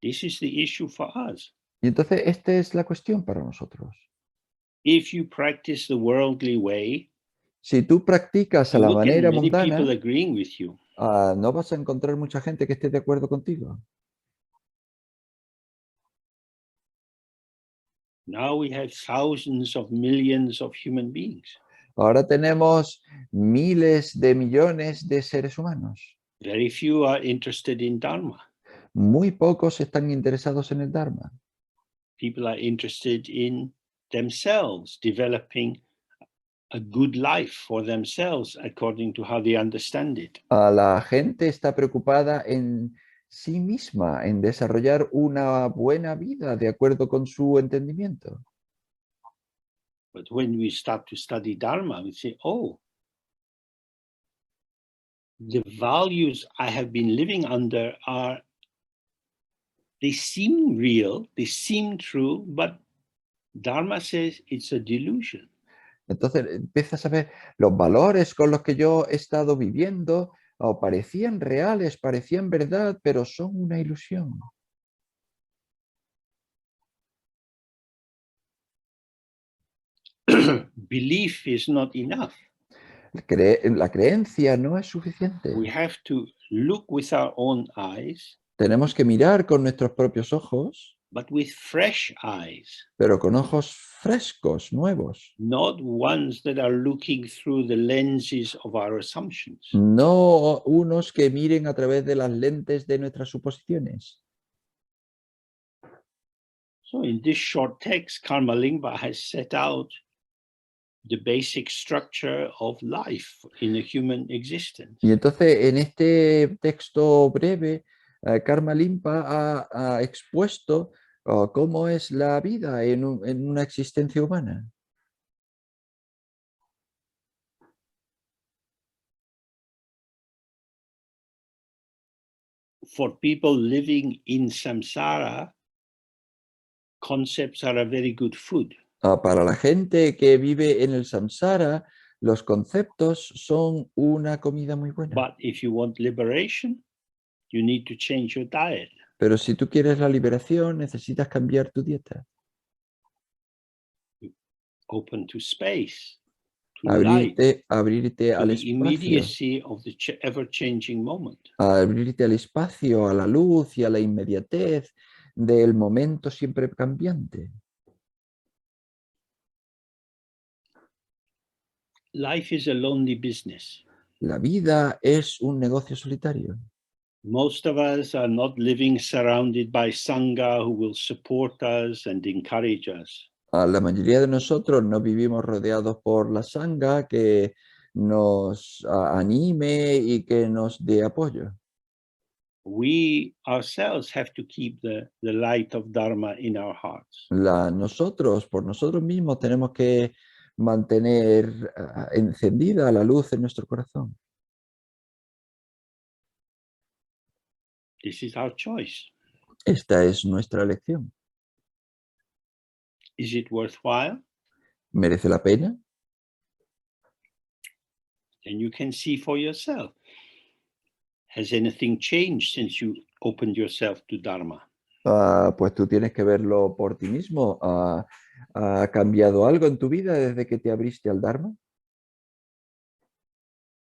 This is the issue for us. Y entonces esta es la cuestión para nosotros. If you practice the worldly way, si tú practicas a you la look at manera many mundana, people agreeing with you. No vas a encontrar mucha gente que esté de acuerdo contigo. Now we have thousands of millions of human beings. Ahora tenemos miles de millones de seres humanos. Very few are interested in Dharma. Muy pocos están interesados en el Dharma. People are interested in themselves, developing a good life for themselves according to how they understand it. La gente está preocupada en sí misma, en desarrollar una buena vida de acuerdo con su entendimiento. But when we start to study Dharma, we say, oh, the values I have been living under they seem real, they seem true, but Dharma says it's a delusion. Entonces empiezas a ver los valores con los que yo he estado viviendo, parecían reales, parecían verdad, pero son una ilusión. Belief is not enough. La creencia no es suficiente. We have to look with our own eyes, Tenemos que mirar con nuestros propios ojos, but with fresh eyes, pero con ojos frescos, nuevos. not ones that are looking through the lenses of our assumptions. No unos que miren a través de las lentes de nuestras suposiciones. So in this short text, Karma Lingpa has set out the basic structure of life in a human existence. Y entonces en este texto breve, Karma Limpa ha expuesto cómo es la vida en una existencia humana. For people living in samsara, concepts are a very good food. Para la gente que vive en el samsara, los conceptos son una comida muy buena. But if you want liberation, you need to change your diet. Pero si tú quieres la liberación, necesitas cambiar tu dieta. Open to space, to light, Abrirte to al the espacio. immediacy of the ever-changing moment. Abrirte al espacio, a la luz y a la inmediatez del momento siempre cambiante. Life is a lonely business. La vida es un negocio solitario. Most of us are not living surrounded by Sangha who will support us and encourage us. La mayoría de nosotros no vivimos rodeados por la sangha que nos anime y que nos dé apoyo. We ourselves have to keep the light of Dharma in our hearts. Nosotros, por nosotros mismos, tenemos que mantener encendida la luz en nuestro corazón. This is our choice. Esta es nuestra elección. Is it worthwhile? ¿Merece la pena? Then you can see for yourself. Has anything changed since you opened yourself to Dharma? Pues tú tienes que verlo por ti mismo. ¿Ha cambiado algo en tu vida desde que te abriste al Dharma?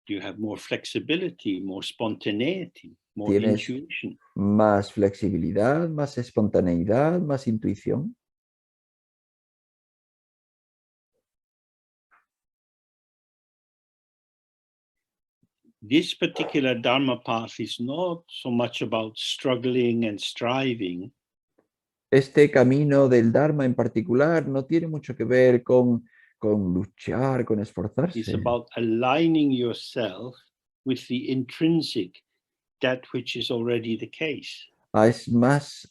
Do you have more flexibility, more spontaneity, more ¿Tienes intuition? más flexibilidad, más espontaneidad, más intuición? This particular Dharma path is not so much about struggling and striving. Este camino del Dharma en particular no tiene mucho que ver con luchar, con It's esforzarse. about aligning yourself with the intrinsic, that which is already the case. Es más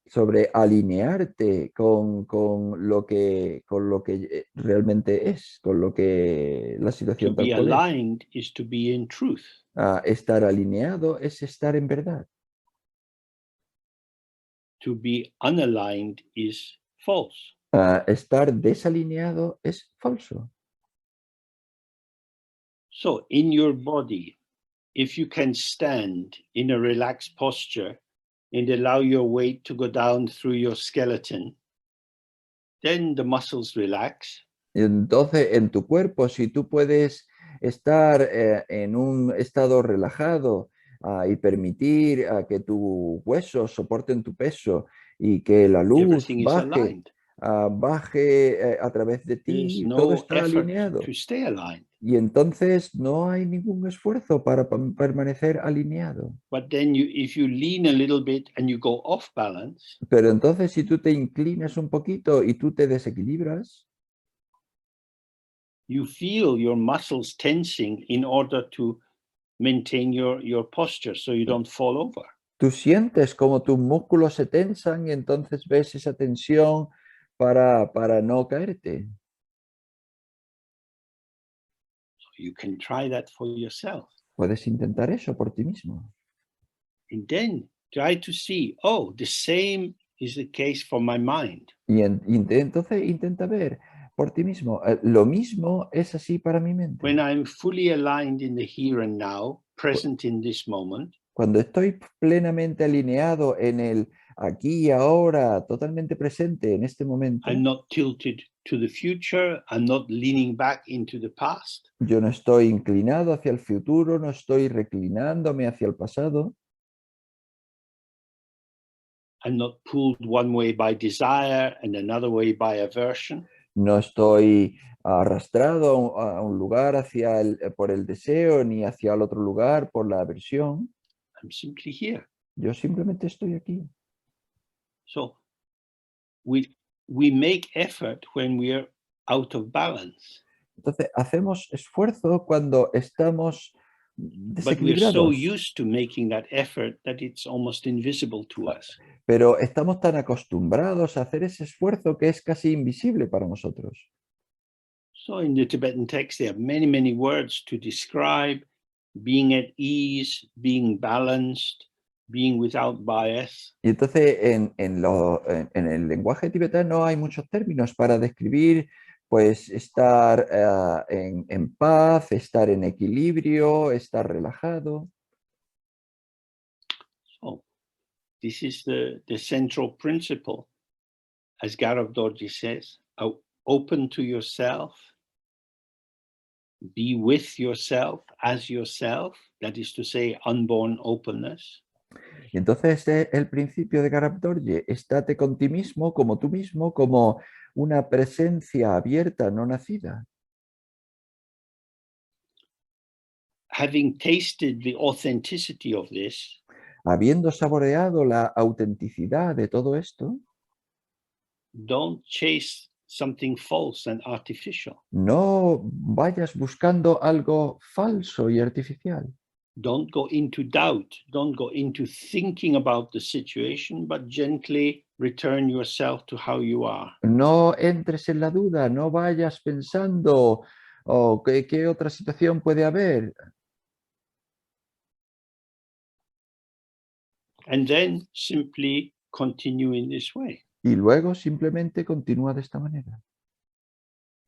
sobre alinearte con lo que realmente es, con lo que la To situación be tal cual es. aligned is to be in truth. Estar alineado es estar en verdad. To be unaligned is false. Estar desalineado es falso. So in your body, if you can stand in a relaxed posture and allow your weight to go down through your skeleton, then the muscles relax. Entonces, en tu cuerpo, si tú puedes estar en un estado relajado y permitir que tus huesos soporten tu peso y que la luz Everything is baje, aligned. baje a través de There's ti, todo no está effort alineado. to stay aligned. Y entonces no hay ningún esfuerzo para permanecer alineado. But then if you lean a little bit and you go off balance, Pero entonces si tú te inclinas un poquito y tú te desequilibras, you feel your muscles tensing in order to maintain your posture so you don't fall over. tú sientes como tus músculos se tensan y entonces ves esa tensión para no caerte. You can try that for yourself. Puedes intentar eso por ti mismo. And then try to see, oh, the same is the case for my mind. Y entonces intenta ver por ti mismo. Lo mismo es así para mi mente. When I'm fully aligned in the here and now, present in this moment, Cuando estoy plenamente alineado en el aquí y ahora, totalmente presente en este momento, I'm not tilted to the future. I'm not leaning back into the past. Yo no estoy inclinado hacia el futuro, no estoy reclinándome hacia el pasado. I'm not pulled one way by desire and another way by aversion. No estoy arrastrado a un lugar por el deseo ni hacia el otro lugar por la aversión. I'm simply here. Yo simplemente estoy aquí. So we make effort when we are out of balance, Entonces, hacemos esfuerzo cuando estamos but we're so desequilibrados, used to making that effort that it's almost invisible to us. pero estamos tan acostumbrados a hacer ese esfuerzo que es casi invisible para nosotros. So in the Tibetan text, there are many, many words to describe being at ease, being balanced, being without bias. Y entonces en el lenguaje tibetano hay muchos términos para describir pues estar en paz, estar en equilibrio, estar relajado. So this is the central principle. As Gaurav Dorji says, open to yourself, be with yourself as yourself, that is to say, unborn openness. Y entonces el principio de Gaurav Dorje, estate con ti mismo, como una presencia abierta, no nacida. Having tasted the authenticity of this, Habiendo saboreado la autenticidad de todo esto, don't chase something false and artificial. no vayas buscando algo falso y artificial. Don't go into doubt. Don't go into thinking about the situation, but gently return yourself to how you are. No entres en la duda, no vayas pensando ¿qué otra situación puede haber? And then simply continue in this way. Y luego simplemente continúa de esta manera.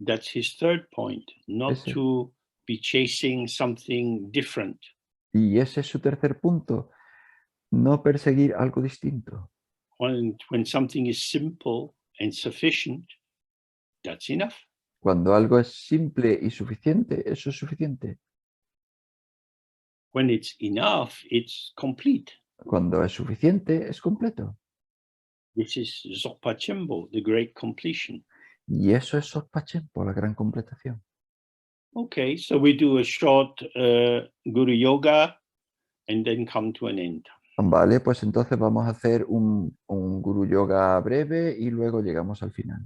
That's his third point, not Ese. to be chasing something different. Y ese es su tercer punto, no perseguir algo distinto. When something is simple and sufficient, that's enough. Cuando algo es simple y suficiente, eso es suficiente. When it's enough, it's complete. Cuando es suficiente, es completo. This is Dzogpa Chimbo, the great completion. Y eso es Sokpa-Chempo, la gran completación. Okay, so we do a short Guru Yoga and then come to an end. Vale, pues entonces vamos a hacer un Guru Yoga breve y luego llegamos al final.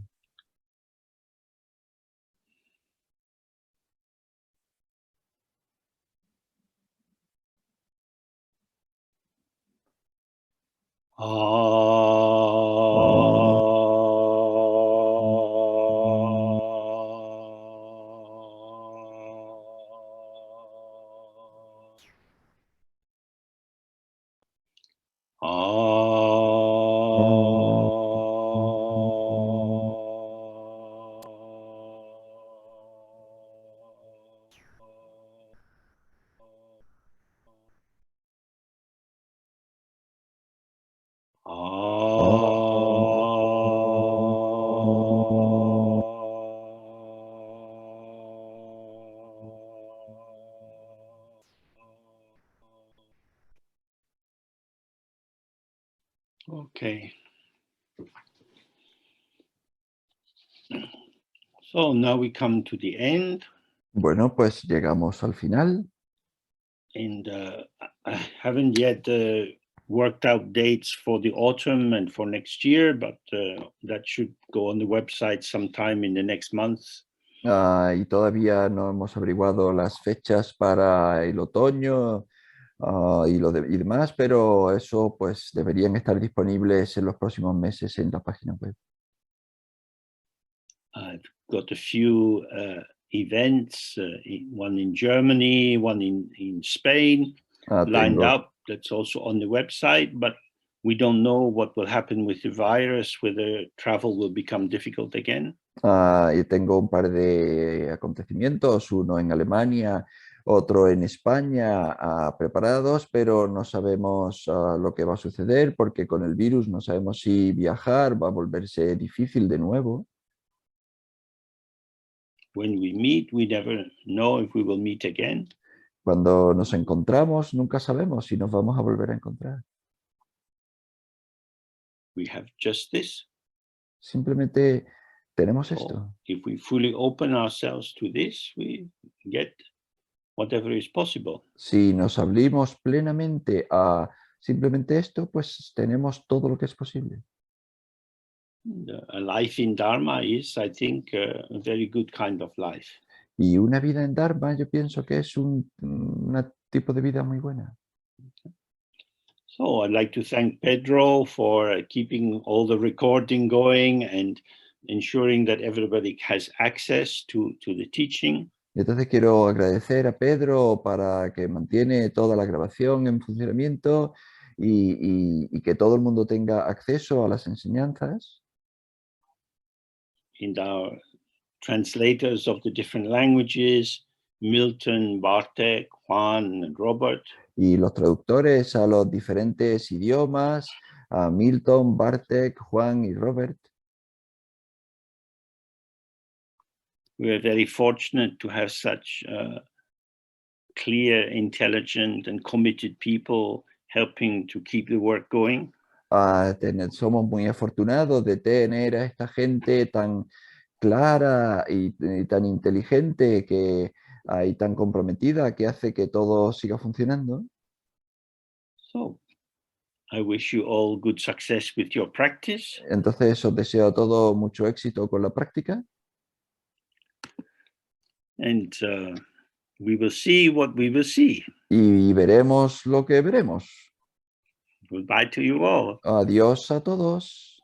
Okay. So now we come to the end. Bueno, pues llegamos al final. And I haven't yet worked out dates for the autumn and for next year, but that should go on the website sometime in the next month. Y todavía no hemos averiguado las fechas para el otoño y demás, pero eso pues deberían estar disponibles en los próximos meses en la página web. I've got a few events, one in Germany, one in Spain, lined up. That's also on the website, but we don't know what will happen with the virus, whether travel will become difficult again. Y tengo un par de acontecimientos, uno en Alemania, otro en España, preparados, pero no sabemos lo que va a suceder porque con el virus no sabemos si viajar va a volverse difícil de nuevo. When we meet, we never know if we will meet again. Cuando nos encontramos, nunca sabemos si nos vamos a volver a encontrar. We have just this. Simplemente tenemos So esto. if we fully open ourselves to this, we get whatever is possible. Si nos abrimos plenamente a simplemente esto, pues tenemos todo lo que es posible. A life in Dharma is, I think, a very good kind of life. Y una vida en Dharma, yo pienso que es un tipo de vida muy buena. So I'd like to thank Pedro for keeping all the recording going and ensuring that everybody has access to the teaching. Y entonces quiero agradecer a Pedro para que mantiene toda la grabación en funcionamiento y que todo el mundo tenga acceso a las enseñanzas. In our translators of the different languages, Milton, Bartek, Juan, and Robert. Y los traductores a los diferentes idiomas, a Milton, Bartek, Juan y Robert. We are very fortunate to have such clear, intelligent, and committed people helping to keep the work going. Somos muy afortunados de tener a esta gente tan clara y tan inteligente y tan comprometida que hace que todo siga funcionando. So I wish you all good success with your practice. Entonces os deseo a todos mucho éxito con la práctica. And we will see what we will see. Y veremos lo que veremos. Goodbye to you all. Adiós a todos.